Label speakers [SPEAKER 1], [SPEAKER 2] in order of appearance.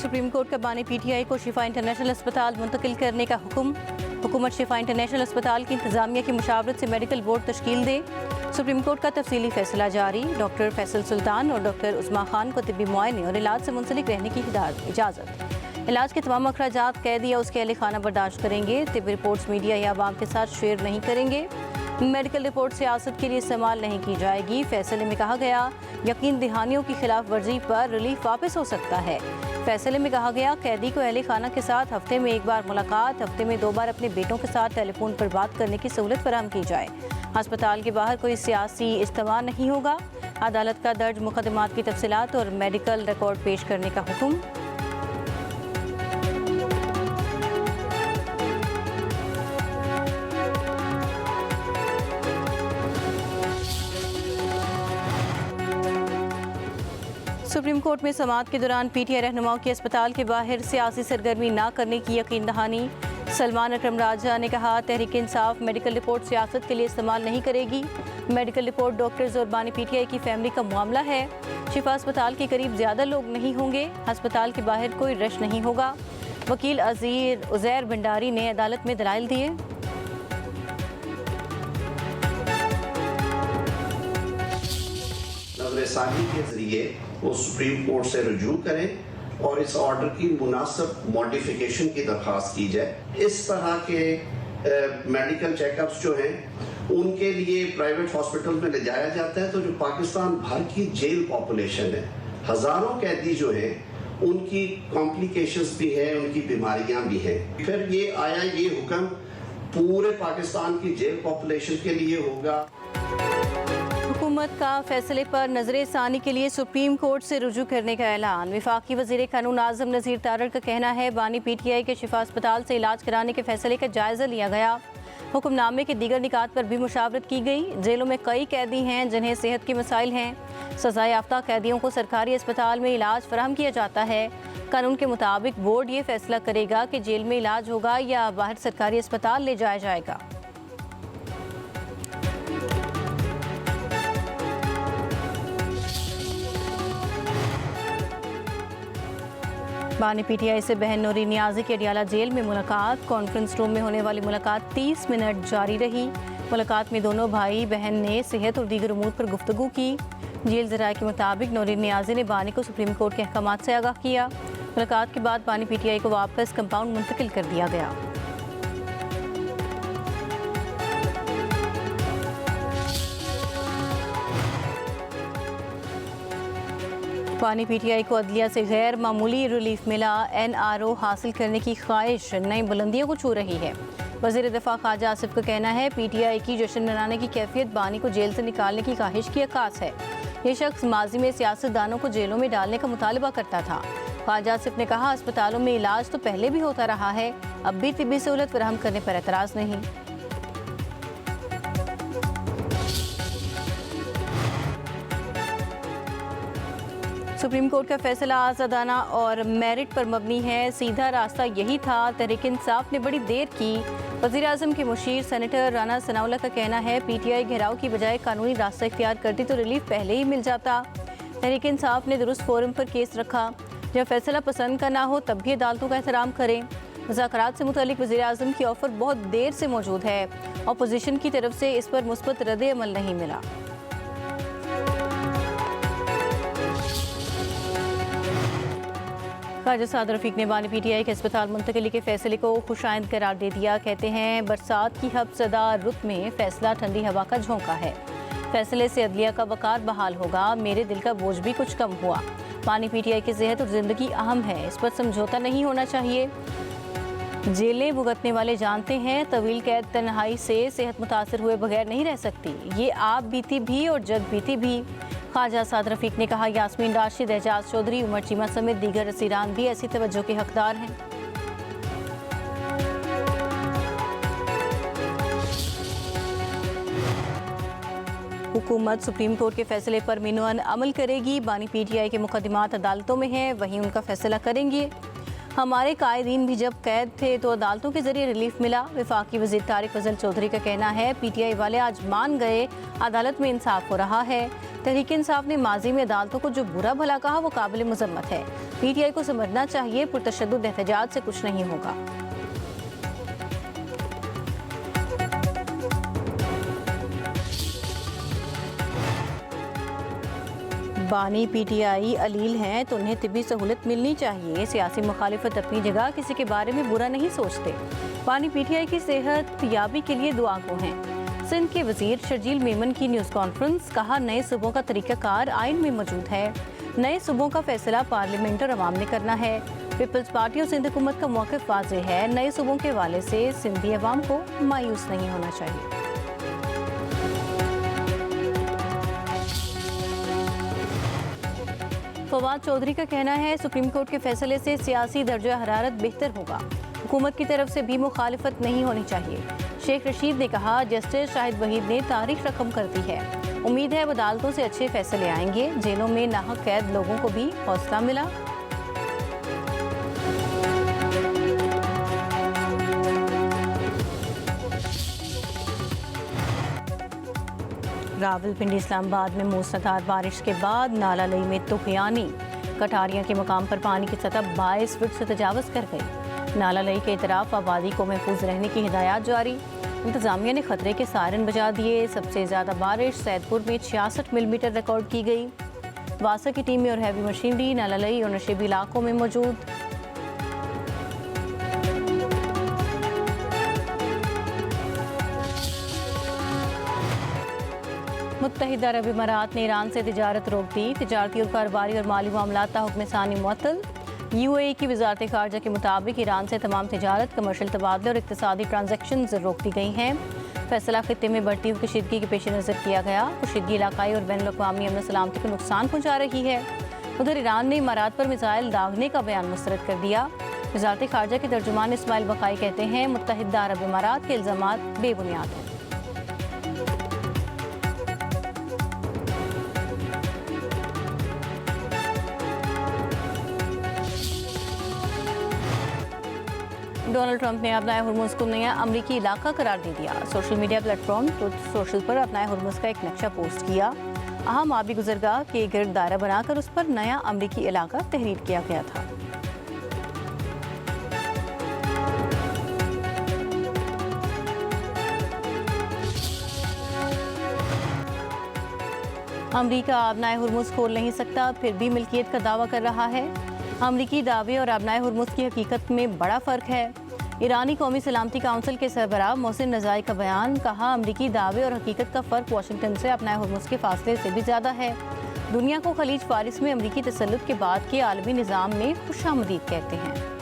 [SPEAKER 1] Supreme court का बानी PTI को शिफा इंटरनेशनल अस्पताल मुंतकिल करने का हुक्म। हुकूमत शिफा इंटरनेशनल अस्पताल की इंतजामिया की मुशावरत से मेडिकल बोर्ड तश्कील दे। सुप्रीम कोर्ट का तफसीली फैसला जारी। डॉक्टर फैसल सुल्तान और डॉक्टर उस्मा खान को तिब्बी मुआयने और इलाज से मुंसलिक रहने की इजाज़त। इलाज के तमाम अखराजात कैदी या उसके अहले खाना बर्दाश्त करेंगे। तिब्बी रिपोर्ट्स मीडिया या आवाम के साथ शेयर नहीं करेंगे। मेडिकल रिपोर्ट सियासत के लिए इस्तेमाल नहीं की जाएगी। फैसले में कहा गया यकीन दहानियों की खिलाफ वर्जी पर रिलीफ वापस हो सकता है। फैसले में कहा गया कैदी को अहले खाना के साथ हफ्ते में 1 बार मुलाकात, हफ्ते में 2 बार अपने बेटों के साथ टेलीफोन पर बात करने की सहूलत फराहम की जाए। अस्पताल के बाहर कोई सियासी इज्तिमा नहीं होगा। अदालत का दर्ज मुकदमात की तफसीलात और मेडिकल रिकॉर्ड पेश करने का हुक्म। सुप्रीम कोर्ट में समाअत के दौरान पीटीआई रहनुमाओं की अस्पताल के बाहर सियासी सरगर्मी न करने की यकीन दहानी। सलमान अकरम राजा ने कहा तहरीक इंसाफ मेडिकल रिपोर्ट सियासत के लिए इस्तेमाल नहीं करेगी। मेडिकल रिपोर्ट डॉक्टर्स और बानी पीटीआई की फैमिली का मामला है। शिफा अस्पताल के करीब ज़्यादा लोग नहीं होंगे। अस्पताल के बाहर कोई रश नहीं होगा। वकील उज़ैर भंडारी ने अदालत में दलाइल दिए।
[SPEAKER 2] नज़रसानी के जरिए वो सुप्रीम कोर्ट से रुजू करें और इस ऑर्डर की मुनासिब मॉडिफिकेशन की दरख्वास्त की जाए। इस तरह के मेडिकल चेकअप्स जो हैं उनके लिए प्राइवेट हॉस्पिटल में ले जाया जाता है। तो जो पाकिस्तान भर की जेल पॉपुलेशन है, हज़ारों कैदी जो हैं उनकी कॉम्प्लिकेशंस भी है, उनकी बीमारियां भी हैं। फिर ये आया ये हुक्म पूरे पाकिस्तान की जेल पॉपुलेशन के लिए होगा।
[SPEAKER 1] हुकूमत का फैसले पर नज़र-ए-सानी के लिए सुप्रीम कोर्ट से रुजू करने का ऐलान। वफाकी वज़ीर कानून आज़म नज़ीर तारड़ का कहना है बानी पीटीआई के शिफा अस्पताल से इलाज कराने के फैसले का जायज़ा लिया गया। हुक्मनामे के दीगर निकात पर भी मुशावरत की गई। जेलों में कई कैदी हैं जिन्हें सेहत के मसाइल हैं। सज़ा याफ्ता कैदियों को सरकारी अस्पताल में इलाज फराहम किया जाता है। कानून के मुताबिक बोर्ड ये फैसला करेगा कि जेल में इलाज होगा या बाहर सरकारी अस्पताल ले जाया जाएगा। बानी पीटीआई से बहन नूरी नियाजी की अडियाला जेल में मुलाकात। कॉन्फ्रेंस रूम में होने वाली मुलाकात 30 मिनट जारी रही। मुलाकात में दोनों भाई बहन ने सेहत और दीगर उमूर पर गुफ्तगू की। जेल ज़राए के मुताबिक नूरी नियाजी ने बानी को सुप्रीम कोर्ट के अहकामात से आगाह किया। मुलाकात के बाद बानी पीटीआई को वापस कंपाउंड मुंतकिल कर दिया गया। बानी पीटीआई को अदलिया से गैर मामूली रिलीफ मिला। NRO हासिल करने की ख्वाहिश नई बुलंदियों को छू रही है। वज़ीर दिफा ख्वाजा आसिफ का कहना है पीटीआई की जश्न मनाने की कैफियत बानी को जेल से निकालने की ख्वाहिश की अक्कास है। ये शख्स माजी में सियासतदानों को जेलों में डालने का मुतालबा करता था। ख्वाजा आसिफ ने कहा अस्पतालों में इलाज तो पहले भी होता रहा है, अब भी तिब्बी सहूलत फराहम करने पर एतराज़ नहीं। सुप्रीम कोर्ट का फैसला आज़ादाना और मेरिट पर मबनी है। सीधा रास्ता यही था। तहरीक इंसाफ ने बड़ी देर की। वज़ीर आज़म के मुशीर सेनेटर राना सनाउल्लाह का कहना है पीटीआई घेराव की बजाय कानूनी रास्ता इख्तियार करती तो रिलीफ पहले ही मिल जाता। तहरीक इंसाफ ने दुरुस्त फोरम पर केस रखा। जब फैसला पसंद का ना हो तब भी अदालतों का एहतराम करें। मुज़ाकरात से मुतालिक वज़ीर आज़म की ऑफ़र बहुत देर से मौजूद है। अपोजिशन की तरफ से इस पर मुस्बत रद्द अमल नहीं मिला। ख्वाजा साद रफ़ीक ने बानी पीटीआई के अस्पताल मुंतकिली के फैसले को खुशाइंद करार दे दिया। कहते हैं बरसात की हबसदा रुत में फैसला ठंडी हवा का झोंका है। फैसले से अदलिया का वक़ार बहाल होगा। मेरे दिल का बोझ भी कुछ कम हुआ। बानी पीटीआई की सेहत और ज़िंदगी अहम है, इस पर समझौता नहीं होना चाहिए। जेलें भुगतने वाले जानते हैं तवील कैद तन्हाई से सेहत मुतासर हुए बगैर नहीं रह सकती। ये आप बीती भी और जग बीती भी। ख्वाजा साद रफ़ीक ने कहा यास्मीन राशिद, एजाज चौधरी, उमर चीमा समेत दीगर असीरान भी ऐसी तवज्जो के हकदार हैं। हुकूमत सुप्रीम कोर्ट के फैसले पर मिनुअन अमल करेगी। बानी पीटीआई के मुकदमात अदालतों में हैं, वहीं उनका फैसला करेंगे। हमारे कायदीन भी जब कैद थे तो अदालतों के जरिए रिलीफ मिला। वफाकी वज़ीर तारिक फजल चौधरी का कहना है PTI वाले आज मान गए अदालत में इंसाफ हो रहा है। तहरीक इंसाफ ने माजी में अदालतों को जो बुरा भला कहा वो काबिल मजम्मत है। PTI को समझना चाहिए पुरतशद्दुद एहतजाज से कुछ नहीं होगा। बानी PTI अलील हैं तो उन्हें तिब्बी सहूलत मिलनी चाहिए। सियासी मुखालिफत अपनी जगह, किसी के बारे में बुरा नहीं सोचते। बानी PTI की सेहत याबी के लिए दुआ को हैं। सिंध के वजीर शर्जील मेमन की न्यूज़ कॉन्फ्रेंस, कहा नए सूबों का तरीक़ाकार आइन में मौजूद है। नए सूबों का फैसला पार्लियामेंट और अवाम ने करना है। पीपल्स पार्टी और सिंध हुकूमत का मौक़िफ़ वाज़ेह है। नए सूबों के हवाले से सिंधी अवाम को मायूस नहीं होना चाहिए। फवाद चौधरी का कहना है सुप्रीम कोर्ट के फैसले से सियासी दर्जा हरारत बेहतर होगा। हुकूमत की तरफ से भी मुखालिफत नहीं होनी चाहिए। शेख रशीद ने कहा जस्टिस शाहिद वहीद ने तारीख रकम कर दी है। उम्मीद है अदालतों से अच्छे फैसले आएंगे। जेलों में नाहक कैद लोगों को भी हौसला मिला। रावलपिंडी इस्लामाबाद में मूसलाधार बारिश के बाद नाला लई में तुगयानी कटारियां के मकाम पर पानी की सतह 22 फीट से तजावज़ कर गई। नाला लई के इतराफ आबादी को महफूज रहने की हिदायत जारी। इंतजामिया ने खतरे के सायरन बजा दिए। सबसे ज़्यादा बारिश सैदपुर में 66 मिलीमीटर रिकॉर्ड की गई। वासा की टीमें और हैवी मशीनरी नाला लई और नशेबी इलाकों में मौजूद। मुत्तहिदा अरब इमारात ने ईरान से तिजारत रोक दी। तिजारती और कारोबारी और माली मामलात ता हुक्म सानी मुअत्तल। UAE की वजारत खारजा के मुताबिक ईरान से तमाम तिजारत, कमर्शियल तबादले और इक्तिसादी ट्रांजैक्शन रोक दी गई हैं। फैसला खित्ते में बढ़ती हुई कशीदगी के पेश नज़र किया गया। कशीदगी इलाकाई और बैन अवी अमन सलामती को नुकसान पहुँचा रही है। उधर ईरान ने इमारात पर मिसाइल दागने का बयान मुस्तरद कर दिया। वजारत खारजा के तर्जुमान इस्माइल बकाई कहते हैं मुत्तहिदा अरब इमारात के इल्ज़ामात बेबुनियाद हैं। डोनाल्ड ट्रंप ने अपना हुर्मुज़ को नया अमरीकी इलाका करार दे दिया। Social media platform truth social पर अपना हुर्मुज़ का एक नक्शा पोस्ट किया। अहम आबी गुजरगाह के गिर्द दायरा बनाकर उस पर नया अमरीकी इलाका तहरीर किया गया था। अमरीका आबनाए हुर्मुज़ खोल नहीं सकता, फिर भी मिल्कियत का दावा कर रहा है। अमरीकी दावे और आबनाए हुर्मुज़ की हकीकत में बड़ा फ़र्क है। ईरानी कौमी सलामती काउंसिल के सरबराह मोहसिन नज़ाई का बयान, कहा अमरीकी दावे और हकीकत का फ़र्क वाशिंगटन से आबनाए हुर्मुज़ के फासले से भी ज़्यादा है। दुनिया को खलीज फारिस में अमरीकी तसल्लुत के बाद के आलमी निज़ाम में खुशामदीद कहते हैं।